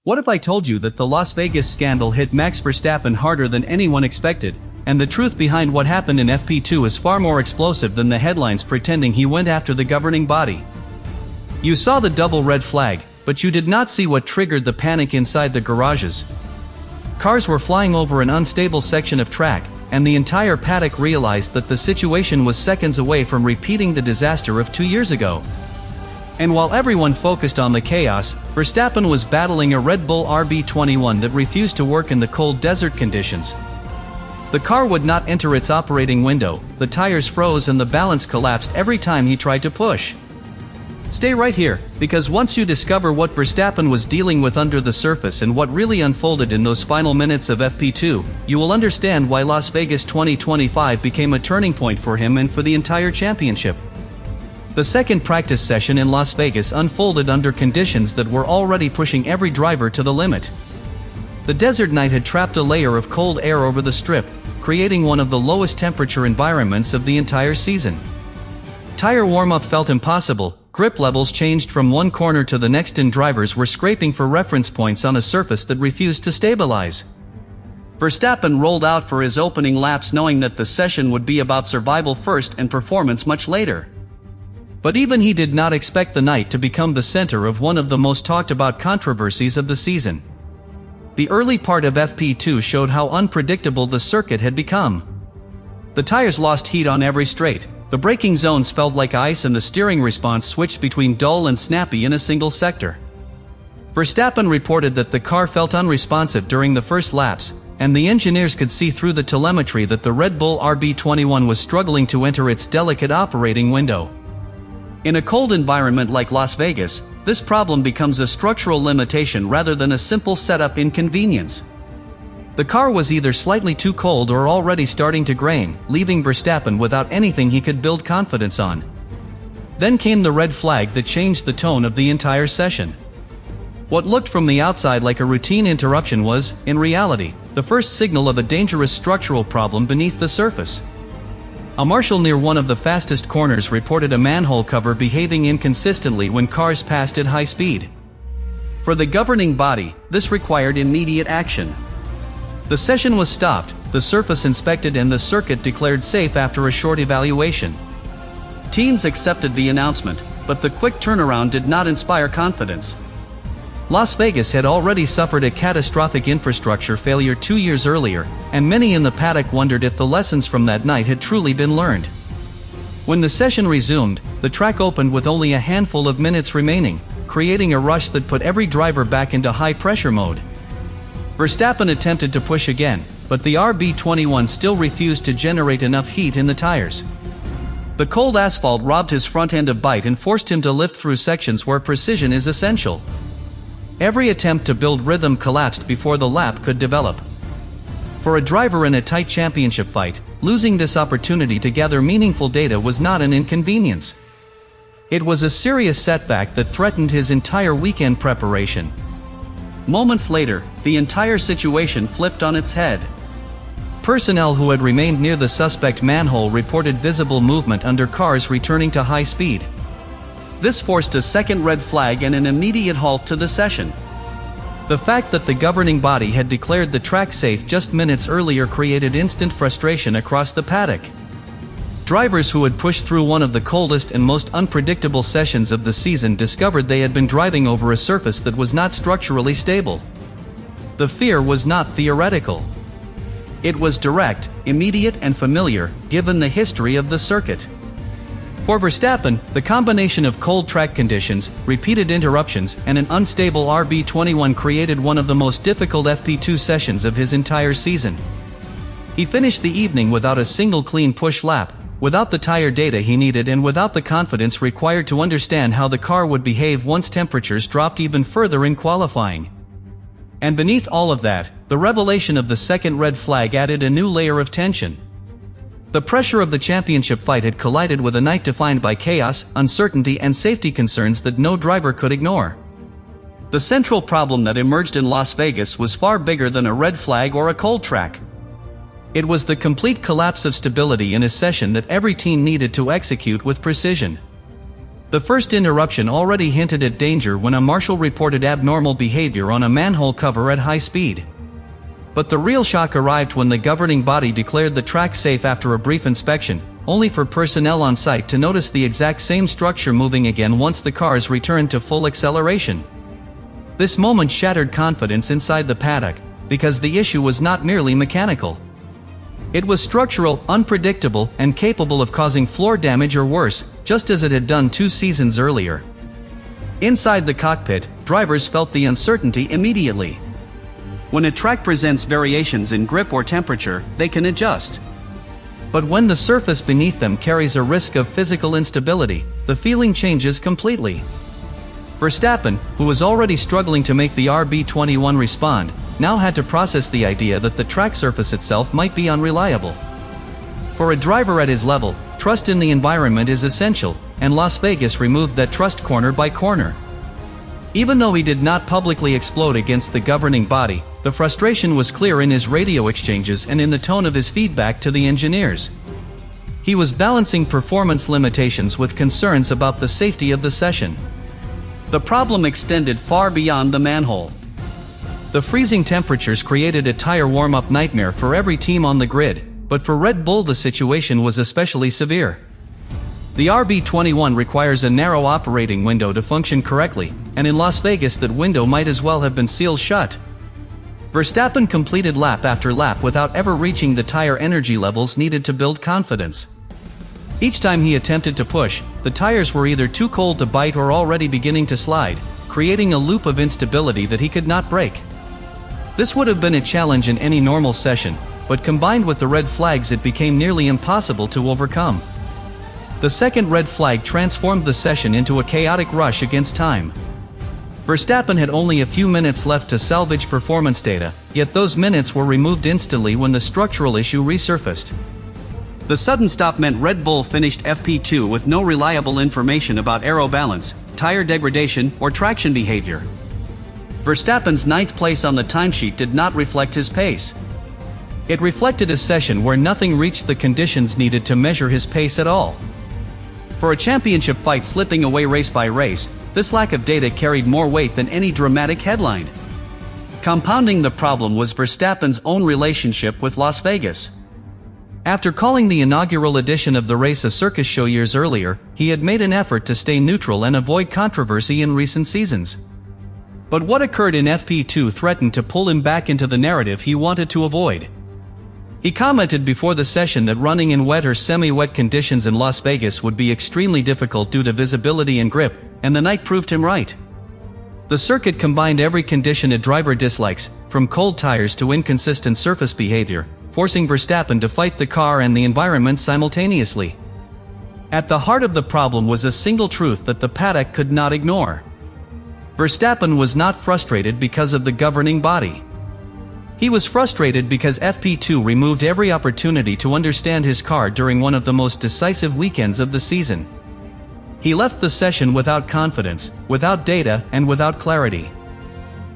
What if I told you that the Las Vegas scandal hit Max Verstappen harder than anyone expected, and the truth behind what happened in FP2 is far more explosive than the headlines pretending he went after the governing body? You saw the double red flag, but you did not see what triggered the panic inside the garages. Cars were flying over an unstable section of track, and the entire paddock realized that the situation was seconds away from repeating the disaster of 2 years ago. And while everyone focused on the chaos, Verstappen was battling a Red Bull RB21 that refused to work in the cold desert conditions. The car would not enter its operating window, the tires froze and the balance collapsed every time he tried to push. Stay right here, because once you discover what Verstappen was dealing with under the surface and what really unfolded in those final minutes of FP2, you will understand why Las Vegas 2025 became a turning point for him and for the entire championship. The second practice session in Las Vegas unfolded under conditions that were already pushing every driver to the limit. The desert night had trapped a layer of cold air over the strip, creating one of the lowest temperature environments of the entire season. Tire warm-up felt impossible, grip levels changed from one corner to the next and drivers were scraping for reference points on a surface that refused to stabilize. Verstappen rolled out for his opening laps knowing that the session would be about survival first and performance much later. But even he did not expect the night to become the center of one of the most talked about controversies of the season. The early part of FP2 showed how unpredictable the circuit had become. The tires lost heat on every straight, the braking zones felt like ice and the steering response switched between dull and snappy in a single sector. Verstappen reported that the car felt unresponsive during the first laps, and the engineers could see through the telemetry that the Red Bull RB21 was struggling to enter its delicate operating window. In a cold environment like Las Vegas, this problem becomes a structural limitation rather than a simple setup inconvenience. The car was either slightly too cold or already starting to grain, leaving Verstappen without anything he could build confidence on. Then came the red flag that changed the tone of the entire session. What looked from the outside like a routine interruption was, in reality, the first signal of a dangerous structural problem beneath the surface. A marshal near one of the fastest corners reported a manhole cover behaving inconsistently when cars passed at high speed. For the governing body, this required immediate action. The session was stopped, the surface inspected and the circuit declared safe after a short evaluation. Teams accepted the announcement, but the quick turnaround did not inspire confidence. Las Vegas had already suffered a catastrophic infrastructure failure 2 years earlier, and many in the paddock wondered if the lessons from that night had truly been learned. When the session resumed, the track opened with only a handful of minutes remaining, creating a rush that put every driver back into high-pressure mode. Verstappen attempted to push again, but the RB21 still refused to generate enough heat in the tires. The cold asphalt robbed his front end of bite and forced him to lift through sections where precision is essential. Every attempt to build rhythm collapsed before the lap could develop. For a driver in a tight championship fight, losing this opportunity to gather meaningful data was not an inconvenience. It was a serious setback that threatened his entire weekend preparation. Moments later, the entire situation flipped on its head. Personnel who had remained near the suspect manhole reported visible movement under cars returning to high speed. This forced a second red flag and an immediate halt to the session. The fact that the governing body had declared the track safe just minutes earlier created instant frustration across the paddock. Drivers who had pushed through one of the coldest and most unpredictable sessions of the season discovered they had been driving over a surface that was not structurally stable. The fear was not theoretical. It was direct, immediate and familiar, given the history of the circuit. For Verstappen, the combination of cold track conditions, repeated interruptions, and an unstable RB21 created one of the most difficult FP2 sessions of his entire season. He finished the evening without a single clean push lap, without the tire data he needed and without the confidence required to understand how the car would behave once temperatures dropped even further in qualifying. And beneath all of that, the revelation of the second red flag added a new layer of tension. The pressure of the championship fight had collided with a night defined by chaos, uncertainty and safety concerns that no driver could ignore. The central problem that emerged in Las Vegas was far bigger than a red flag or a cold track. It was the complete collapse of stability in a session that every team needed to execute with precision. The first interruption already hinted at danger when a marshal reported abnormal behavior on a manhole cover at high speed. But the real shock arrived when the governing body declared the track safe after a brief inspection, only for personnel on site to notice the exact same structure moving again once the cars returned to full acceleration. This moment shattered confidence inside the paddock, because the issue was not merely mechanical. It was structural, unpredictable, and capable of causing floor damage or worse, just as it had done 2 seasons earlier. Inside the cockpit, drivers felt the uncertainty immediately. When a track presents variations in grip or temperature, they can adjust. But when the surface beneath them carries a risk of physical instability, the feeling changes completely. Verstappen, who was already struggling to make the RB21 respond, now had to process the idea that the track surface itself might be unreliable. For a driver at his level, trust in the environment is essential, and Las Vegas removed that trust corner by corner. Even though he did not publicly explode against the governing body, the frustration was clear in his radio exchanges and in the tone of his feedback to the engineers. He was balancing performance limitations with concerns about the safety of the session. The problem extended far beyond the manhole. The freezing temperatures created a tire warm-up nightmare for every team on the grid, but for Red Bull the situation was especially severe. The RB21 requires a narrow operating window to function correctly, and in Las Vegas that window might as well have been sealed shut. Verstappen completed lap after lap without ever reaching the tire energy levels needed to build confidence. Each time he attempted to push, the tires were either too cold to bite or already beginning to slide, creating a loop of instability that he could not break. This would have been a challenge in any normal session, but combined with the red flags it became nearly impossible to overcome. The second red flag transformed the session into a chaotic rush against time. Verstappen had only a few minutes left to salvage performance data, yet those minutes were removed instantly when the structural issue resurfaced. The sudden stop meant Red Bull finished FP2 with no reliable information about aero balance, tire degradation, or traction behavior. Verstappen's 9th place on the timesheet did not reflect his pace. It reflected a session where nothing reached the conditions needed to measure his pace at all. For a championship fight slipping away race by race, this lack of data carried more weight than any dramatic headline. Compounding the problem was Verstappen's own relationship with Las Vegas. After calling the inaugural edition of the race a circus show years earlier, he had made an effort to stay neutral and avoid controversy in recent seasons. But what occurred in FP2 threatened to pull him back into the narrative he wanted to avoid. He commented before the session that running in wet or semi-wet conditions in Las Vegas would be extremely difficult due to visibility and grip, and the night proved him right. The circuit combined every condition a driver dislikes, from cold tires to inconsistent surface behavior, forcing Verstappen to fight the car and the environment simultaneously. At the heart of the problem was a single truth that the paddock could not ignore. Verstappen was not frustrated because of the governing body. He was frustrated because FP2 removed every opportunity to understand his car during one of the most decisive weekends of the season. He left the session without confidence, without data, and without clarity.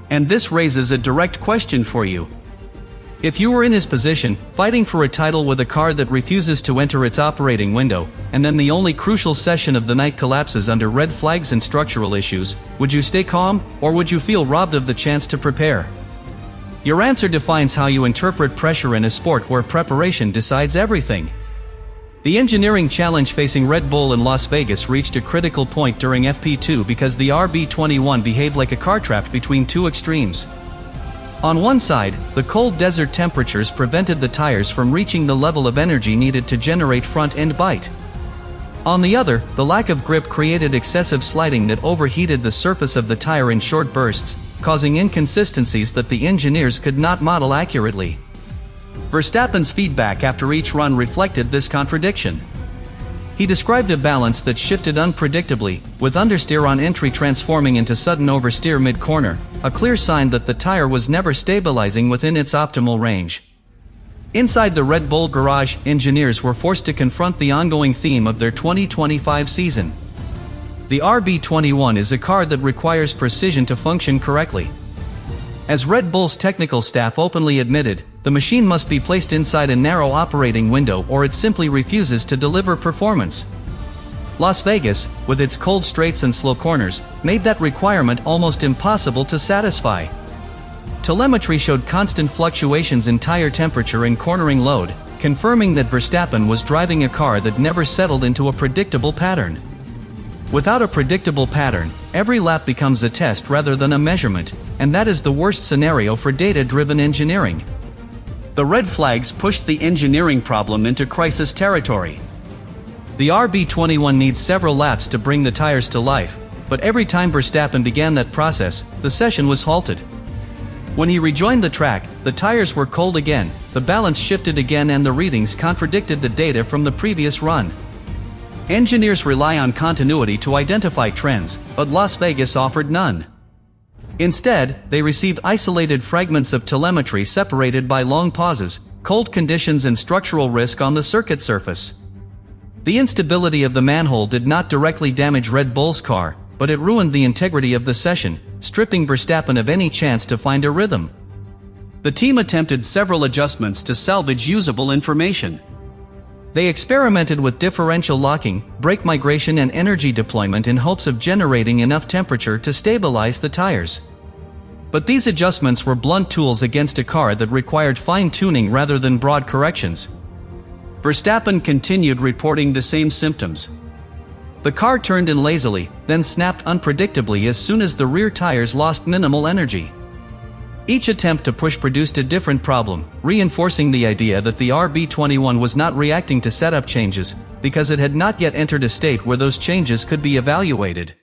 And this raises a direct question for you. If you were in his position, fighting for a title with a car that refuses to enter its operating window, and then the only crucial session of the night collapses under red flags and structural issues, would you stay calm, or would you feel robbed of the chance to prepare? Your answer defines how you interpret pressure in a sport where preparation decides everything. The engineering challenge facing Red Bull in Las Vegas reached a critical point during FP2 because the RB21 behaved like a car trapped between two extremes. On one side, the cold desert temperatures prevented the tires from reaching the level of energy needed to generate front-end bite. On the other, the lack of grip created excessive sliding that overheated the surface of the tire in short bursts, causing inconsistencies that the engineers could not model accurately. Verstappen's feedback after each run reflected this contradiction. He described a balance that shifted unpredictably, with understeer on entry transforming into sudden oversteer mid-corner, a clear sign that the tire was never stabilizing within its optimal range. Inside the Red Bull garage, engineers were forced to confront the ongoing theme of their 2025 season. The RB21 is a car that requires precision to function correctly. As Red Bull's technical staff openly admitted, the machine must be placed inside a narrow operating window or it simply refuses to deliver performance. Las Vegas, with its cold straights and slow corners, made that requirement almost impossible to satisfy. Telemetry showed constant fluctuations in tire temperature and cornering load, confirming that Verstappen was driving a car that never settled into a predictable pattern. Without a predictable pattern, every lap becomes a test rather than a measurement, and that is the worst scenario for data-driven engineering. The red flags pushed the engineering problem into crisis territory. The RB21 needs several laps to bring the tires to life, but every time Verstappen began that process, the session was halted. When he rejoined the track, the tires were cold again, the balance shifted again, and the readings contradicted the data from the previous run. Engineers rely on continuity to identify trends, but Las Vegas offered none. Instead, they received isolated fragments of telemetry separated by long pauses, cold conditions, and structural risk on the circuit surface. The instability of the manhole did not directly damage Red Bull's car, but it ruined the integrity of the session, stripping Verstappen of any chance to find a rhythm. The team attempted several adjustments to salvage usable information. They experimented with differential locking, brake migration, and energy deployment in hopes of generating enough temperature to stabilize the tires. But these adjustments were blunt tools against a car that required fine-tuning rather than broad corrections. Verstappen continued reporting the same symptoms. The car turned in lazily, then snapped unpredictably as soon as the rear tires lost minimal energy. Each attempt to push produced a different problem, reinforcing the idea that the RB21 was not reacting to setup changes, because it had not yet entered a state where those changes could be evaluated.